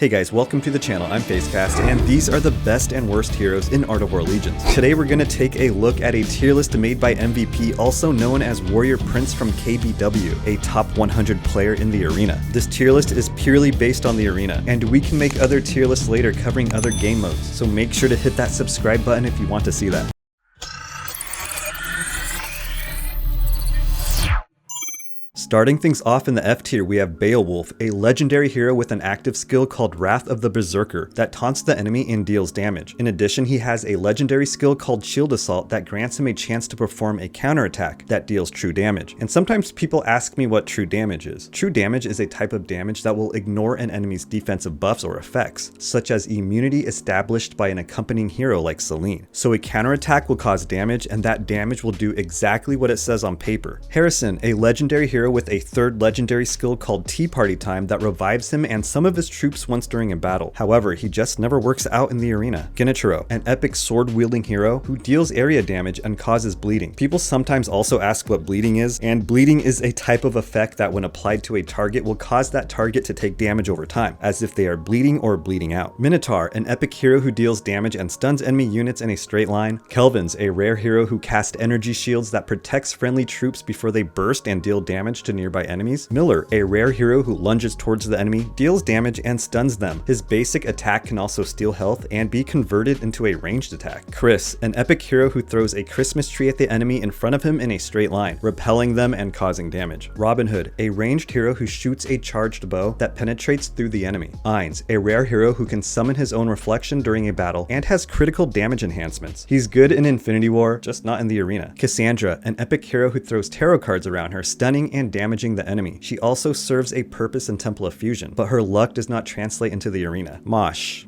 Hey guys, welcome to the channel. I'm Facecast, and these are the best and worst heroes in Art of War Legions. Today we're going to take a look at a tier list made by MVP, also known as Warrior Prince from KBW, a top 100 player in the arena. This tier list is purely based on the arena, and we can make other tier lists later covering other game modes, so make sure to hit that subscribe button if you want to see that. Starting things off in the F tier, we have Beowulf, a legendary hero with an active skill called Wrath of the Berserker that taunts the enemy and deals damage. In addition, he has a legendary skill called Shield Assault that grants him a chance to perform a counterattack that deals true damage. And sometimes people ask me what true damage is. True damage is a type of damage that will ignore an enemy's defensive buffs or effects, such as immunity established by an accompanying hero like Selene. So a counterattack will cause damage, and that damage will do exactly what it says on paper. Harrison, a legendary hero with a third legendary skill called Tea Party Time that revives him and some of his troops once during a battle. However, he just never works out in the arena. Genichiro, an epic sword-wielding hero who deals area damage and causes bleeding. People sometimes also ask what bleeding is, and bleeding is a type of effect that when applied to a target will cause that target to take damage over time, as if they are bleeding or bleeding out. Minotaur, an epic hero who deals damage and stuns enemy units in a straight line. Kelvins, a rare hero who casts energy shields that protects friendly troops before they burst and deal damage to nearby enemies. Miller, a rare hero who lunges towards the enemy, deals damage and stuns them. His basic attack can also steal health and be converted into a ranged attack. Chris, an epic hero who throws a Christmas tree at the enemy in front of him in a straight line, repelling them and causing damage. Robin Hood, a ranged hero who shoots a charged bow that penetrates through the enemy. Ainz, a rare hero who can summon his own reflection during a battle and has critical damage enhancements. He's good in Infinity War, just not in the arena. Cassandra, an epic hero who throws tarot cards around her, stunning and damaging the enemy. She also serves a purpose in Temple of Fusion, but her luck does not translate into the arena. Mashi,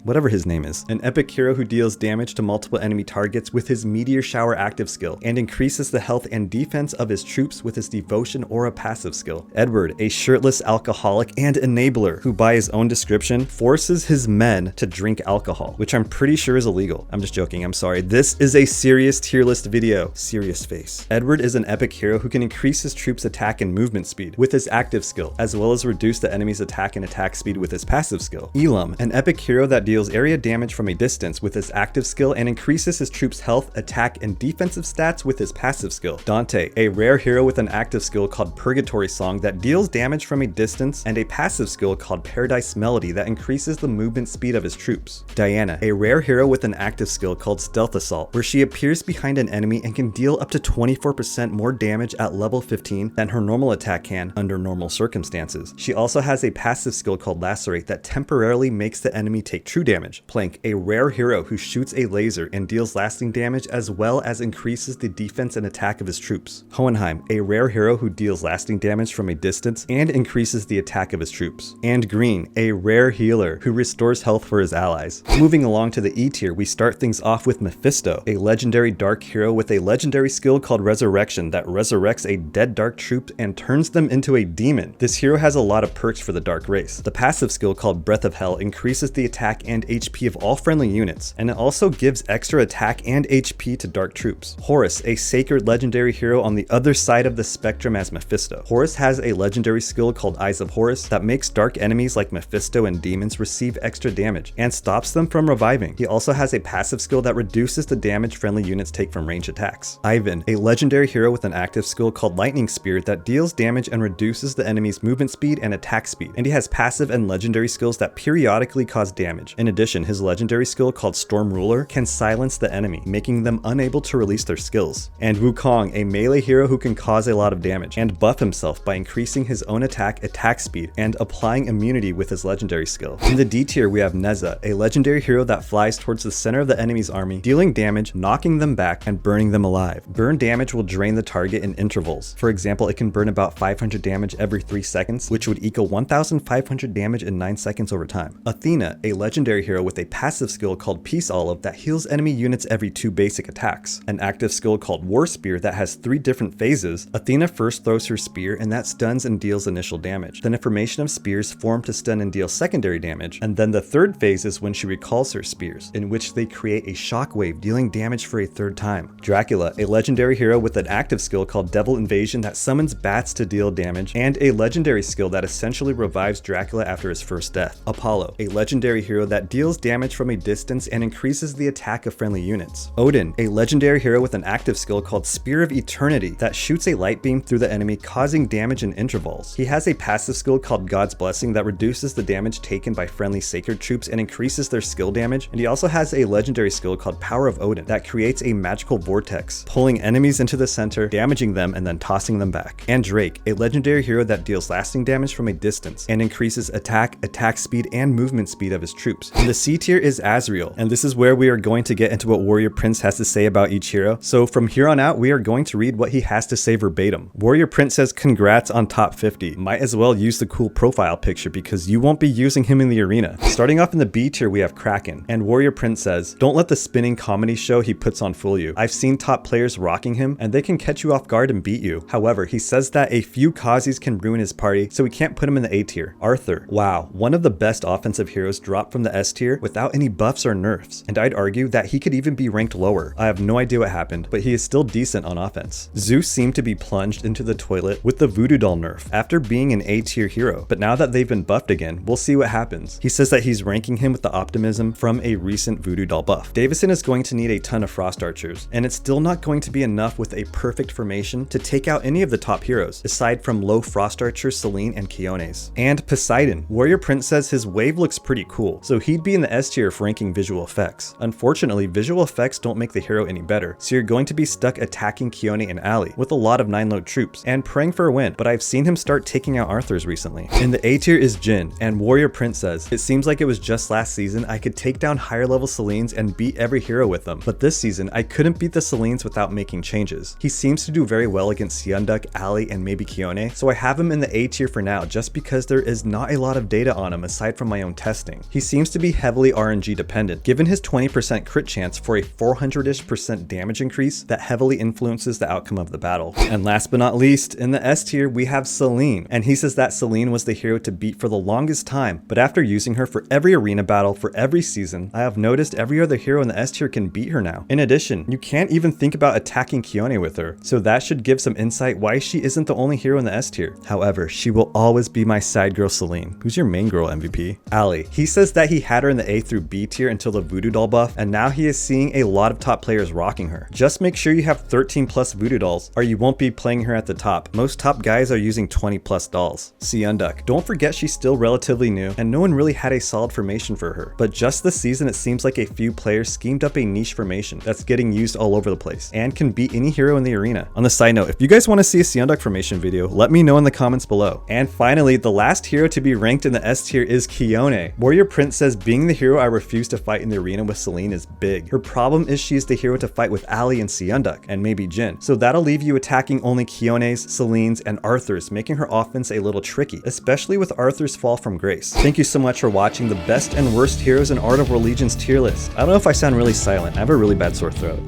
whatever his name is, an epic hero who deals damage to multiple enemy targets with his Meteor Shower active skill and increases the health and defense of his troops with his Devotion Aura passive skill. Edward, a shirtless alcoholic and enabler who by his own description forces his men to drink alcohol, which I'm pretty sure is illegal. I'm just joking, I'm sorry. This is a serious tier list video. Serious face. Edward is an epic hero who can increase his troops' attack and movement speed with his active skill, as well as reduce the enemy's attack and attack speed with his passive skill. Elam, an epic hero that deals area damage from a distance with his active skill and increases his troops' health, attack, and defensive stats with his passive skill. Dante, a rare hero with an active skill called Purgatory Song that deals damage from a distance and a passive skill called Paradise Melody that increases the movement speed of his troops. Diana, a rare hero with an active skill called Stealth Assault, where she appears behind an enemy and can deal up to 24% more damage at level 15 than her normal attack can under normal circumstances. She also has a passive skill called Lacerate that temporarily makes the enemy take true damage. Plank, a rare hero who shoots a laser and deals lasting damage as well as increases the defense and attack of his troops. Hohenheim, a rare hero who deals lasting damage from a distance and increases the attack of his troops. And Green, a rare healer who restores health for his allies. Moving along to the E tier, we start things off with Mephisto, a legendary dark hero with a legendary skill called Resurrection that resurrects a dead dark troop and turns them into a demon. This hero has a lot of perks for the dark race. The passive skill called Breath of Hell increases the attack and HP of all friendly units, and it also gives extra attack and HP to dark troops. Horus, a sacred legendary hero on the other side of the spectrum as Mephisto. Horus has a legendary skill called Eyes of Horus that makes dark enemies like Mephisto and demons receive extra damage and stops them from reviving. He also has a passive skill that reduces the damage friendly units take from ranged attacks. Ivan, a legendary hero with an active skill called Lightning Spear that deals damage and reduces the enemy's movement speed and attack speed, and he has passive and legendary skills that periodically cause damage. In addition, his legendary skill called Storm Ruler can silence the enemy, making them unable to release their skills. And Wukong, a melee hero who can cause a lot of damage and buff himself by increasing his own attack speed, and applying immunity with his legendary skill. In the D tier, we have Neza, a legendary hero that flies towards the center of the enemy's army, dealing damage, knocking them back, and burning them alive. Burn damage will drain the target in intervals. For example, it can burn about 500 damage every 3 seconds, which would equal 1,500 damage in 9 seconds over time. Athena, a legendary hero with a passive skill called Peace Olive that heals enemy units every 2 basic attacks. An active skill called War Spear that has 3 different phases. Athena first throws her spear and that stuns and deals initial damage. Then a formation of spears form to stun and deal secondary damage, and then the third phase is when she recalls her spears, in which they create a shockwave dealing damage for a third time. Dracula, a legendary hero with an active skill called Devil Invasion that summons bats to deal damage, and a legendary skill that essentially revives Dracula after his first death. Apollo, a legendary hero that deals damage from a distance and increases the attack of friendly units. Odin, a legendary hero with an active skill called Spear of Eternity that shoots a light beam through the enemy, causing damage in intervals. He has a passive skill called God's Blessing that reduces the damage taken by friendly sacred troops and increases their skill damage, and he also has a legendary skill called Power of Odin that creates a magical vortex, pulling enemies into the center, damaging them, and then tossing them back. And Drake, a legendary hero that deals lasting damage from a distance and increases attack speed, and movement speed of his troops. And the C tier is Azrael, and this is where we are going to get into what Warrior Prince has to say about each hero. So from here on out, we are going to read what he has to say verbatim. Warrior Prince says, "Congrats on top 50. Might as well use the cool profile picture because you won't be using him in the arena." Starting off in the B tier, we have Kraken, and Warrior Prince says, "Don't let the spinning comedy show he puts on fool you. I've seen top players rocking him, and they can catch you off guard and beat you. However, he says that a few Kazis can ruin his party, so we can't put him in the A tier." Arthur, wow, one of the best offensive heroes dropped from the S tier without any buffs or nerfs, and I'd argue that he could even be ranked lower. I have no idea what happened, but he is still decent on offense. Zeus seemed to be plunged into the toilet with the Voodoo Doll nerf after being an A tier hero, but now that they've been buffed again, we'll see what happens. He says that he's ranking him with the optimism from a recent Voodoo Doll buff. Davison is going to need a ton of Frost Archers, and it's still not going to be enough with a perfect formation to take out any of the top heroes, aside from low Frost Archers, Selene, and Kiones. And Poseidon, Warrior Prince says his wave looks pretty cool, so he'd be in the S tier for ranking visual effects. Unfortunately, visual effects don't make the hero any better, so you're going to be stuck attacking Kione and Ali with a lot of 9-load troops and praying for a win, but I've seen him start taking out Arthurs recently. In the A tier is Jhin, and Warrior Prince says, "It seems like it was just last season I could take down higher level Selenes and beat every hero with them, but this season I couldn't beat the Selenes without making changes. He seems to do very well against Seondeok, Ali, and maybe Kione, so I have him in the A tier for now just because there is not a lot of data on him aside from my own testing. He seems to be heavily RNG dependent, given his 20% crit chance for a 400-ish% damage increase that heavily influences the outcome of the battle." And last but not least, in the S tier we have Selene, and he says that Selene was the hero to beat for the longest time, but after using her for every arena battle for every season, I have noticed every other hero in the S tier can beat her now. In addition, you can't even think about attacking Kione with her, so that should give some insight why she isn't the only hero in the S tier. However, she will always be my side girl Selene. Who's your main girl MVP? Ali, he says that he had her in the A through B tier until the Voodoo Doll buff, and now he is seeing a lot of top players rocking her. Just make sure you have 13 plus Voodoo Dolls, or you won't be playing her at the top. Most top guys are using 20 plus dolls. Seondeok, don't forget she's still relatively new, and no one really had a solid formation for her, but just this season it seems like a few players schemed up a niche formation that's getting used all over the place, and can beat any hero in the arena. On the side note, if you guys want to see a Seondeok formation video, let me know in the comments below. And finally, the last hero to be ranked in the S tier is Kione. Warrior Prince says, "Being the hero I refuse to fight in the arena with Selene is big. Her problem is she is the hero to fight with Ali and Seondeok, and maybe Jhin. So that'll leave you attacking only Kiones, Selenes, and Arthurs, making her offense a little tricky, especially with Arthur's fall from grace." Thank you so much for watching the best and worst heroes in Art of War Legion's tier list. I don't know if I sound really silent. I have a really bad sore throat.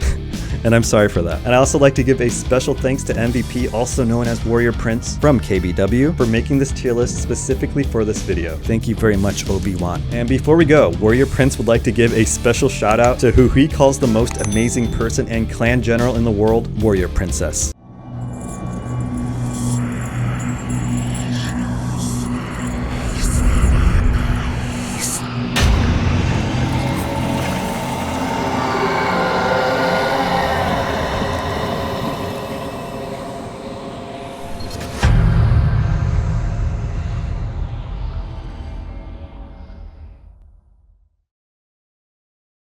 And I'm sorry for that. And I also like to give a special thanks to MVP, also known as Warrior Prince from KBW, for making this tier list specifically for this video. Thank you very much, Obi-Wan. And before we go, Warrior Prince would like to give a special shout out to who he calls the most amazing person and clan general in the world, Warrior Princess.